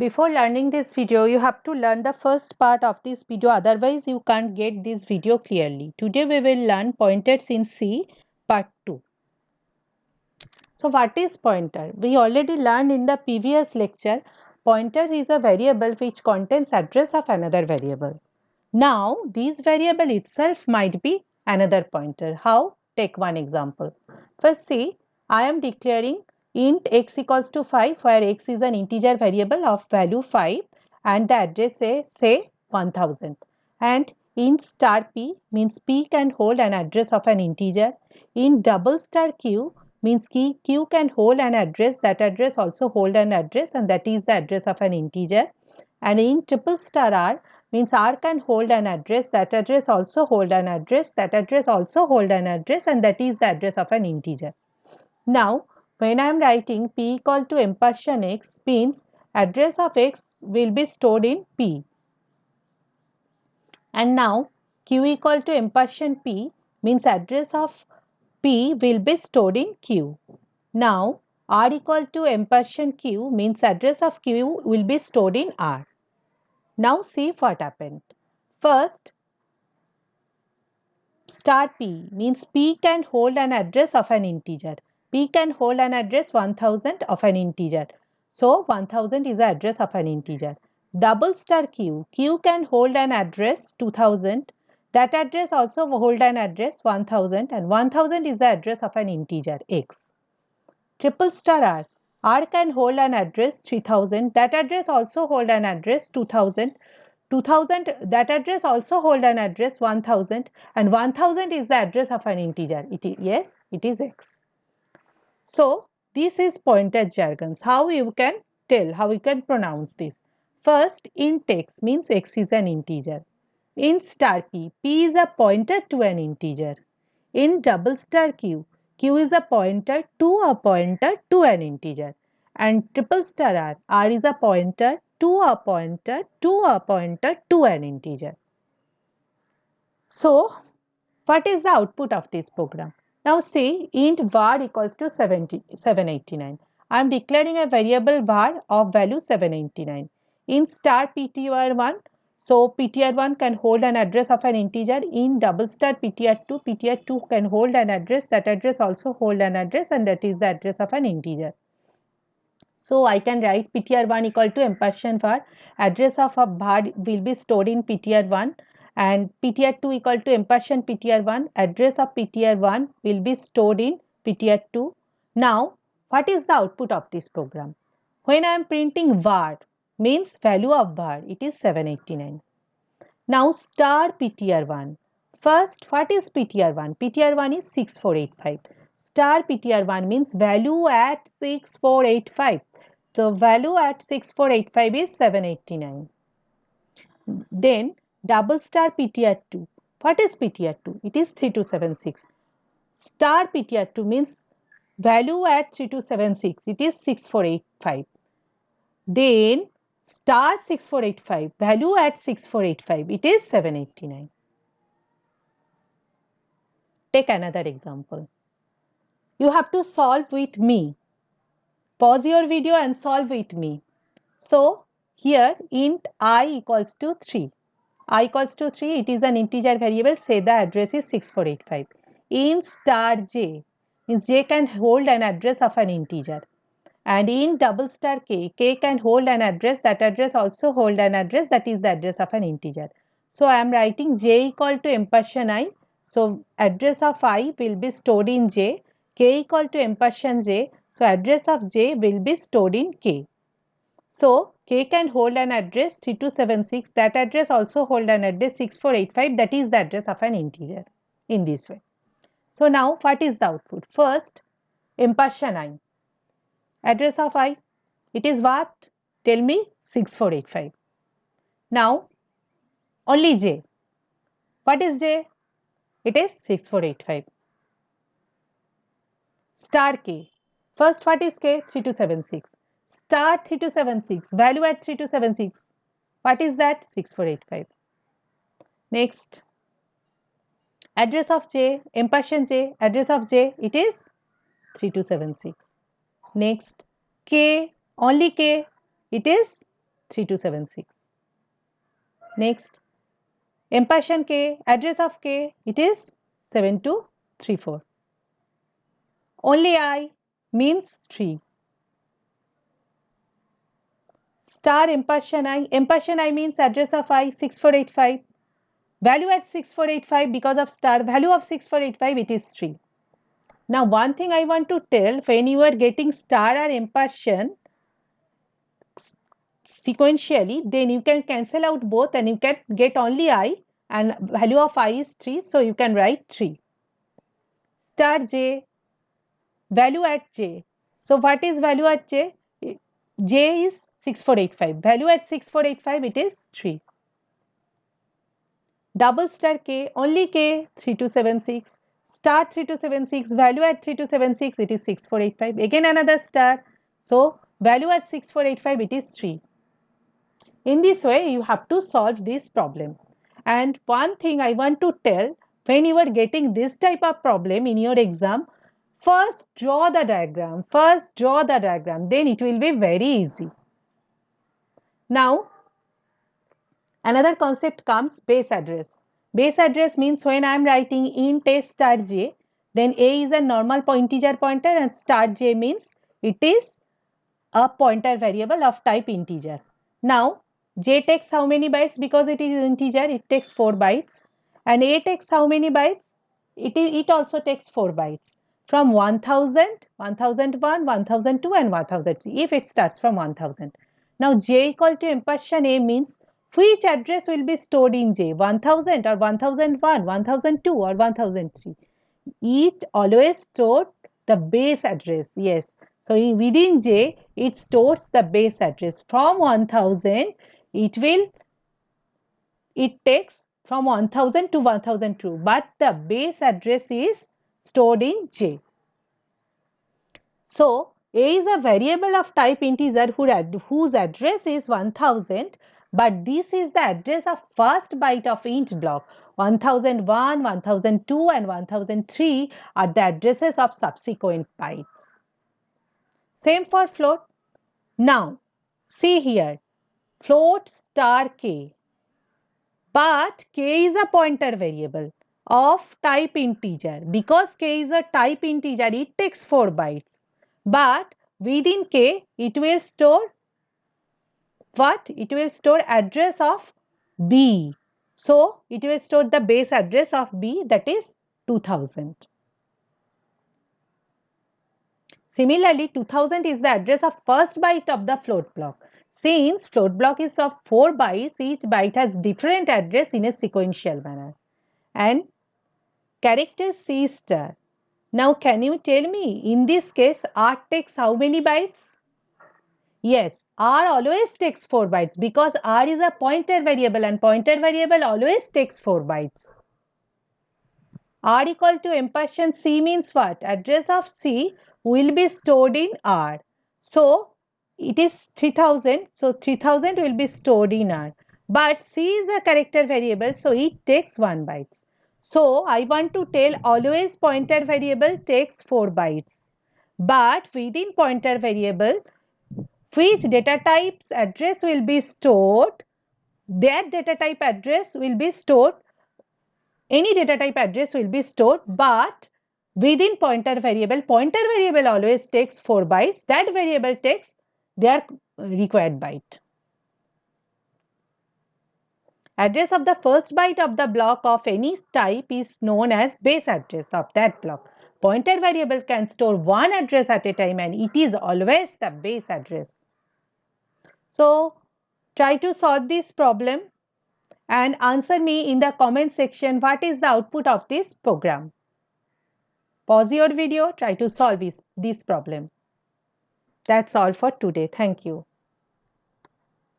Before learning this video, you have to learn the first part of this video, otherwise you can't get this video clearly. Today we will learn pointers in C part 2. So what is pointer? We already learned in the previous lecture, pointer is a variable which contains address of another variable. Now this variable itself might be another pointer. How? Take one example. First see, I am declaring int x equals to 5 where x is an integer variable of value 5 and the address is say 1000, and int star p means p can hold an address of an integer. Int double star q means q can hold an address, that address also hold an address, and that is the address of an integer. And int triple star r means r can hold an address, that address also hold an address, that address also hold an address, and that is the address of an integer. Now when I am writing p equal to ampersand x means address of x will be stored in p, and now q equal to ampersand p means address of p will be stored in q. Now r equal to ampersand q means address of q will be stored in r. Now see what happened. First, star p means p can hold an address of an integer. P can hold an address 1000 of an integer. So 1000 is the address of an integer. Double star q, q can hold an address 2000. That address also hold an address 1000, and 1000 is the address of an integer x. Triple star r, r can hold an address 3000. That address also hold an address 2000. 2000, that address also hold an address 1000, and 1000 is the address of an integer. Yes, it is x. So this is pointer jargons. How you can tell, how you can pronounce this. First, int x means x is an integer. Int star p, p is a pointer to an integer. In double star q, q is a pointer to an integer. And triple star r, r is a pointer to an integer. So what is the output of this program? Now say int var equals to 789. I am declaring a variable var of value 789. In star ptr1, so ptr1 can hold an address of an integer. In double star ptr2, ptr2 can hold an address, that address also hold an address, and that is the address of an integer. So I can write ptr1 equal to ampersand var, address of a var will be stored in ptr1, and ptr2 equal to ampersand ptr1, address of ptr1 will be stored in ptr2. Now what is the output of this program? When I am printing var means value of var, it is 789. Now star ptr1. First, what is ptr1? ptr1 is 6485. Star ptr1 means value at 6485. So value at 6485 is 789. Then double star ptr2. What is ptr2? It is 3276. Star ptr2 means value at 3276. It is 6485. Then star 6485, value at 6485, it is 789. Take another example. You have to solve with me. Pause your video and solve with me. So here int I equals to 3. I equals to 3, it is an integer variable, say the address is 6485. Int star j means j can hold an address of an integer. And in double star k, k can hold an address, that address also hold an address, that is the address of an integer. So I am writing j equal to ampersand I. So address of I will be stored in j, k equal to ampersand j. So address of j will be stored in k. So k can hold an address 3276, that address also hold an address 6485, that is the address of an integer in this way. So now what is the output? First, ampersand I. Address of I, it is what? Tell me. 6485. Now only j. What is j? It is 6485. Star k. First what is k? 3276. Star 3276. Value at 3276. What is that? 6485. Next. Address of j, ampersand j. Address of j, it is 3276. Next. K, only k. It is 3276. Next, impression K, address of K, it is 7234. Only I means 3. Star impression I means address of I 6485. Value at 6485 because of star, value of 6485 it is 3. Now one thing I want to tell, when you are getting star or impression sequentially, then you can cancel out both and you can get only I, and value of I is 3, so you can write 3. Star J, value at J. So what is value at J? J is 6485. Value at 6485 it is 3. Double star K, only K 3276. Star 3276, value at 3276 it is 6485. Again another star. So value at 6485 it is 3. In this way you have to solve this problem. And one thing I want to tell, when you are getting this type of problem in your exam, first draw the diagram, then it will be very easy. Now another concept comes base address. Base address means when I am writing int a star j, then a is a normal integer pointer and star j means it is a pointer variable of type integer. Now j takes how many bytes? Because it is integer, it takes 4 bytes. And a takes how many bytes? It also takes 4 bytes. From 1000, 1001, 1002 and 1003 if it starts from 1000. Now j equal to impression a means which address will be stored in j, 1000 or 1001, 1002 or 1003. It always stored the base address, yes. So within j it stores the base address. From 1000 it takes from 1000 to 1002, but the base address is stored in j. So a is a variable of type integer whose address is 1000, but this is the address of first byte of int block. 1001, 1002 and 1003 are the addresses of subsequent bytes. Same for float. Now see here, float star k, but k is a pointer variable of type integer. Because k is a type integer, it takes 4 bytes. But within k, it will store what? It will store address of b. So it will store the base address of b, that is 2000. Similarly, 2000 is the address of first byte of the float block. Since float block is of 4 bytes, each byte has different address in a sequential manner. And character C star. Now can you tell me, in this case R takes how many bytes? Yes, R always takes 4 bytes because R is a pointer variable and pointer variable always takes 4 bytes. R equal to impression C means what? Address of C will be stored in R. So it is 3000. So 3000 will be stored in R. But C is a character variable, so it takes 1 bytes. So I want to tell always pointer variable takes 4 bytes. But within pointer variable, which data type's address will be stored, that data type address will be stored, any data type address will be stored, but within pointer variable always takes 4 bytes. That variable takes their required byte. Address of the first byte of the block of any type is known as base address of that block. Pointer variable can store one address at a time and it is always the base address. So try to solve this problem and answer me in the comment section what is the output of this program. Pause your video, try to solve this problem. That's all for today. Thank you.